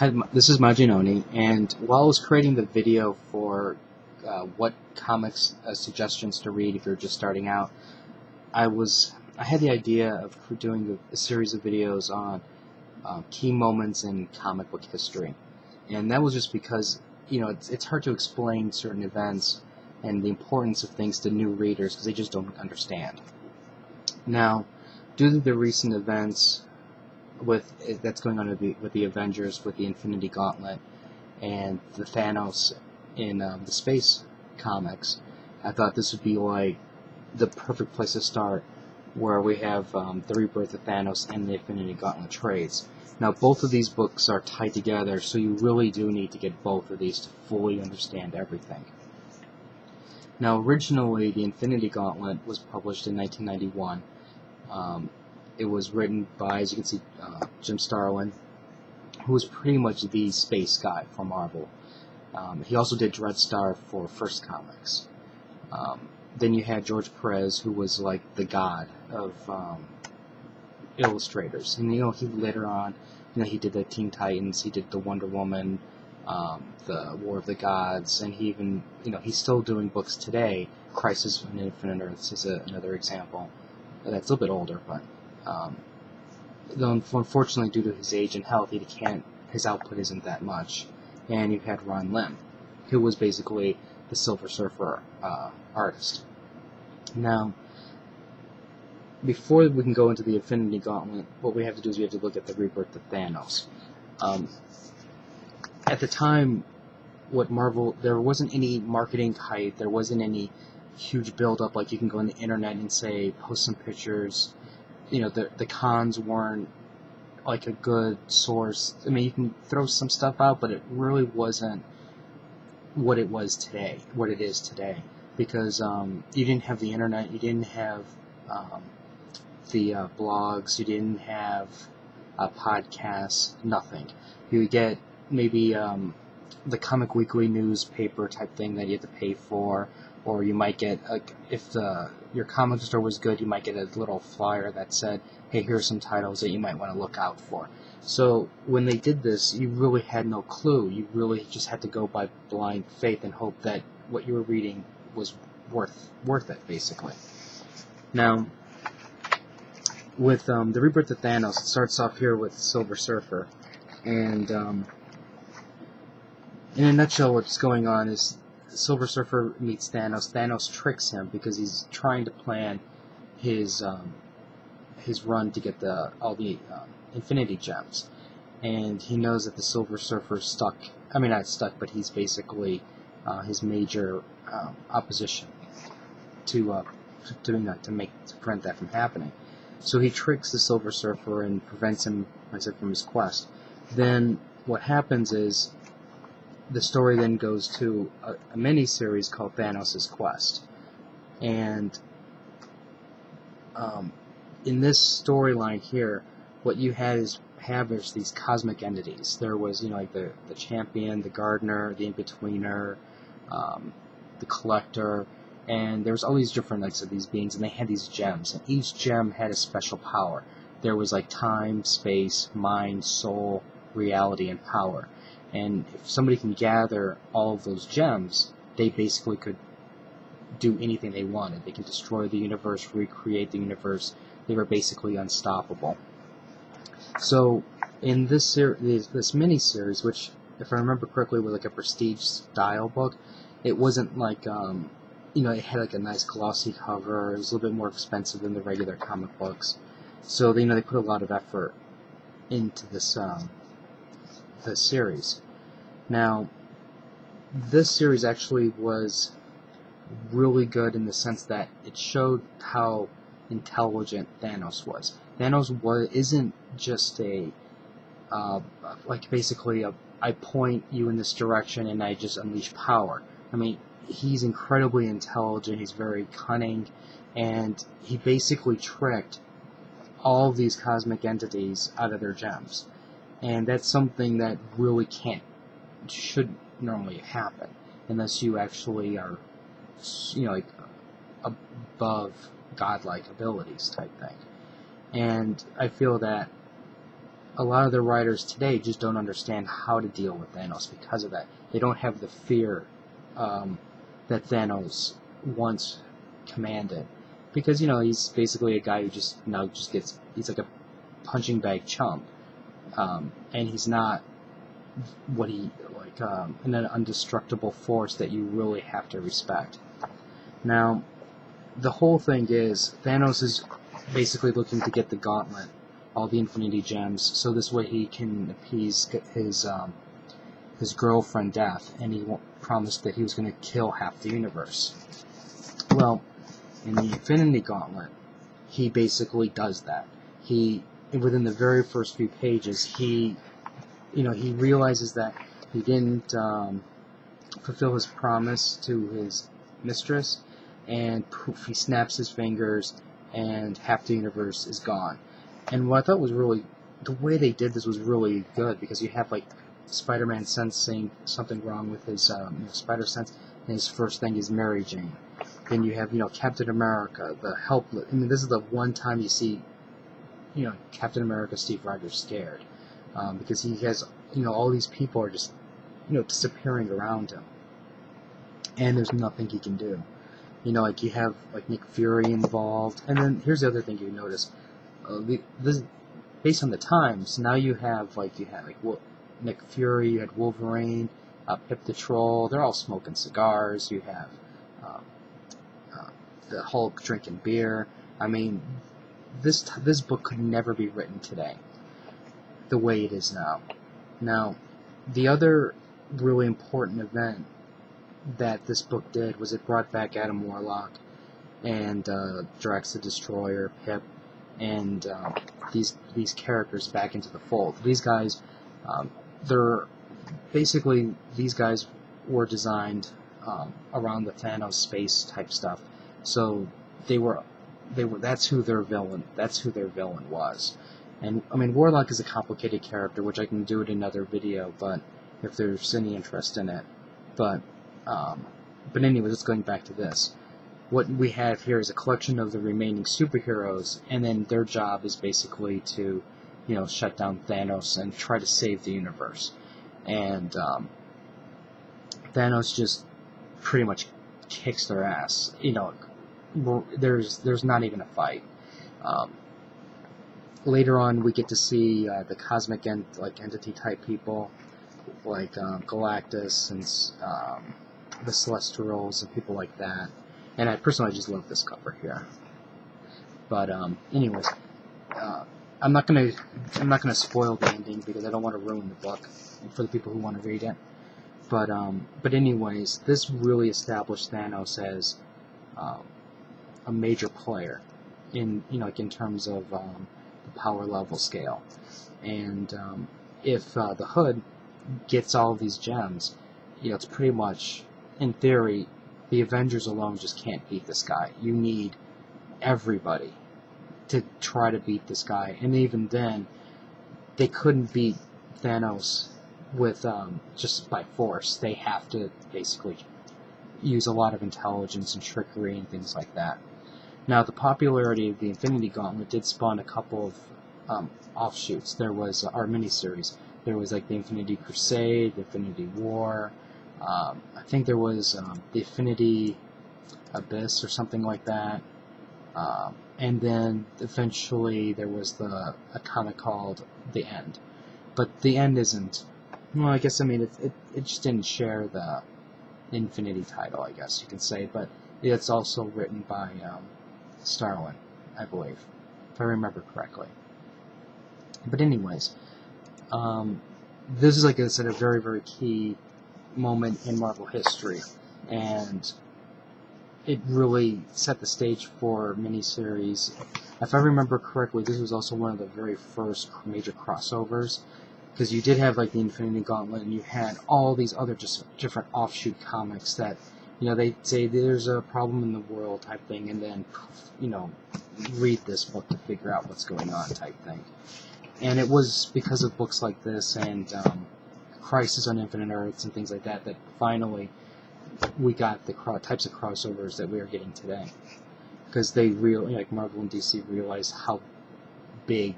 Hi, this is Majinoni, and while I was creating the video for what comics suggestions to read if you're just starting out, I had the idea of doing a series of videos on key moments in comic book history, and that was just because it's hard to explain certain events and the importance of things to new readers because they just don't understand. Now, due to the recent events that's going on with the Avengers, with the Infinity Gauntlet, and the Thanos in the space comics, I thought this would be like the perfect place to start, where we have the rebirth of Thanos and the Infinity Gauntlet trades. Now, both of these books are tied together, so you really do need to get both of these to fully understand everything. Now, originally, the Infinity Gauntlet was published in 1991. It was written by, as you can see, Jim Starlin, who was pretty much the space guy for Marvel. He also did Dreadstar for First Comics. Then you had George Perez, who was like the god of illustrators. And he later on, he did the Teen Titans, he did the Wonder Woman, the War of the Gods, and he even, he's still doing books today. Crisis on Infinite Earths is another example. That's a little bit older, but unfortunately, due to his age and health, his output isn't that much. And you had Ron Lim, who was basically the Silver Surfer artist. Now, before we can go into the Infinity Gauntlet, what we have to do is we have to look at the rebirth of Thanos. At the time, there wasn't any marketing hype, there wasn't any huge build-up, like you can go on the internet and say, post some pictures. The cons weren't like a good source. I mean, you can throw some stuff out, but it really wasn't what it is today. Because you didn't have the internet, you didn't have the blogs, you didn't have podcasts, nothing. You would get maybe the Comic Weekly newspaper type thing that you had to pay for, or you might get, if your comic store was good, you might get a little flyer that said, hey, here's some titles that you might want to look out for. So when they did this, you really had no clue. You really just had to go by blind faith and hope that what you were reading was worth it, basically. Now, with the rebirth of Thanos, it starts off here with Silver Surfer, and in a nutshell, what's going on is Silver Surfer meets Thanos. Thanos tricks him because he's trying to plan his run to get all the Infinity Gems, and he knows that the Silver Surfer's stuck. I mean, not stuck, but he's basically his major opposition to prevent that from happening. So he tricks the Silver Surfer and prevents him, from his quest. Then what happens is, the story then goes to a mini-series called Thanos' Quest. And in this storyline here, what you is these cosmic entities. There was, like the Champion, the Gardener, the In-Betweener, the Collector, and there was all these different of these beings, and they had these gems, and each gem had a special power. There was like time, space, mind, soul, reality, and power. And if somebody can gather all of those gems, they basically could do anything they wanted. They can destroy the universe, recreate the universe. They were basically unstoppable. So in this mini-series, which, if I remember correctly, was like a prestige style book, it wasn't like, it had like a nice glossy cover. It was a little bit more expensive than the regular comic books. So they put a lot of effort into this series. Now, this series actually was really good in the sense that it showed how intelligent Thanos was. Thanos isn't just basically I point you in this direction and I just unleash power. I mean, he's incredibly intelligent, he's very cunning, and he basically tricked all of these cosmic entities out of their gems. And that's something that really should normally happen, unless you actually are, above godlike abilities type thing. And I feel that a lot of the writers today just don't understand how to deal with Thanos because of that. They don't have the fear that Thanos once commanded, because he's basically a guy who just he's like a punching bag chump, and he's not what he an indestructible force that you really have to respect. Now, the whole thing is Thanos is basically looking to get the Gauntlet, all the Infinity Gems, so this way he can appease his girlfriend Death, and he promised that he was going to kill half the universe. Well, in the Infinity Gauntlet, he basically does that. Within the very first few pages, he realizes that he didn't fulfill his promise to his mistress, and poof, he snaps his fingers, and half the universe is gone. And what I thought was really, the way they did this was really good, because you have Spider-Man sensing something wrong with his spider sense, and his first thing is Mary Jane. Then you have Captain America, the helpless. I mean, this is the one time you see Captain America, Steve Rogers scared, because he has all these people are just disappearing around him, and there's nothing he can do. You have Nick Fury involved, and then here's the other thing you notice. This, based on the times, now you have Nick Fury, you had Wolverine, Pip the Troll. They're all smoking cigars. You have the Hulk drinking beer. I mean, this book could never be written today, the way it is now. Now, the other really important event that this book did was it brought back Adam Warlock and Drax the Destroyer, Pip, and these characters back into the fold. These guys, these guys were designed around the Thanos space type stuff. So they were that's who their villain was. And I mean, Warlock is a complicated character, which I can do in another video, but if there's any interest in it. But anyway, just going back to this. What we have here is a collection of the remaining superheroes, and then their job is basically to, shut down Thanos and try to save the universe. And Thanos just pretty much kicks their ass. There's not even a fight. Later on, we get to see the cosmic entity type people, like Galactus and the Celestials and people like that. And I personally just love this cover here. But anyways, I'm not gonna spoil the ending because I don't want to ruin the book for the people who want to read it. But anyways, this really established Thanos as a major player in in terms of the power level scale. And if the Hood gets all of these gems, it's pretty much, in theory, the Avengers alone just can't beat this guy. You need everybody to try to beat this guy, and even then, they couldn't beat Thanos with just by force. They have to basically use a lot of intelligence and trickery and things like that. Now, the popularity of the Infinity Gauntlet did spawn a couple of offshoots. There was our miniseries. There was the Infinity Crusade, the Infinity War. I think there was the Infinity Abyss or something like that. And then eventually there was a comic called The End. But The End isn't. Well, I guess it just didn't share the Infinity title, I guess you can say. But it's also written by Starlin, I believe, if I remember correctly. But anyways, this is, like I said, a very, very key moment in Marvel history, and it really set the stage for miniseries. If I remember correctly, this was also one of the very first major crossovers, because you did have the Infinity Gauntlet, and you had all these other just different offshoot comics that they'd say there's a problem in the world type thing, and then read this book to figure out what's going on type thing. And it was because of books like this and Crisis on Infinite Earths and things like that that finally we got the types of crossovers that we are getting today. Because they Marvel and DC realized how big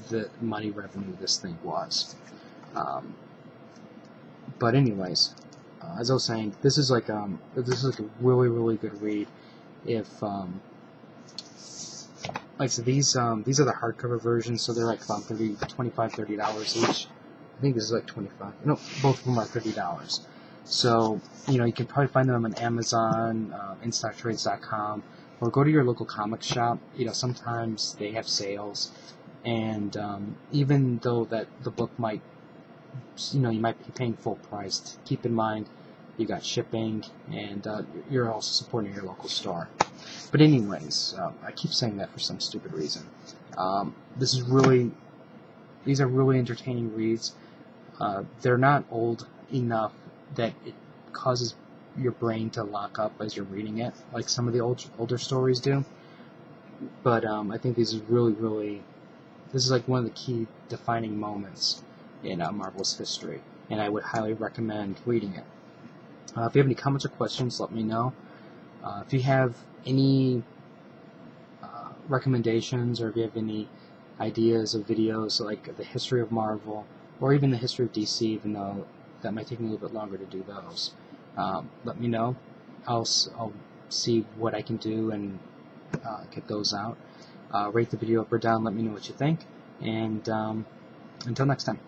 the money revenue this thing was. But anyways, as I was saying, this is like a really good read. If like so these are the hardcover versions, so they're like $30 each. I think this is like 25. No, both of them are $30. So you can probably find them on Amazon, InStockTrades.com, or go to your local comic shop. Sometimes they have sales, and even though that the book might, you might be paying full price, keep in mind you got shipping, and you're also supporting your local store. But anyways, I keep saying that for some stupid reason. These are really entertaining reads. They're not old enough that it causes your brain to lock up as you're reading it, like some of the older stories do. But I think this is like one of the key defining moments in Marvel's history, and I would highly recommend reading it. If you have any comments or questions, let me know. If you have any recommendations, or if you have any ideas of videos like the history of Marvel, or even the history of DC, even though that might take me a little bit longer to do those, let me know. I'll see what I can do and get those out. Rate the video up or down, let me know what you think, and until next time.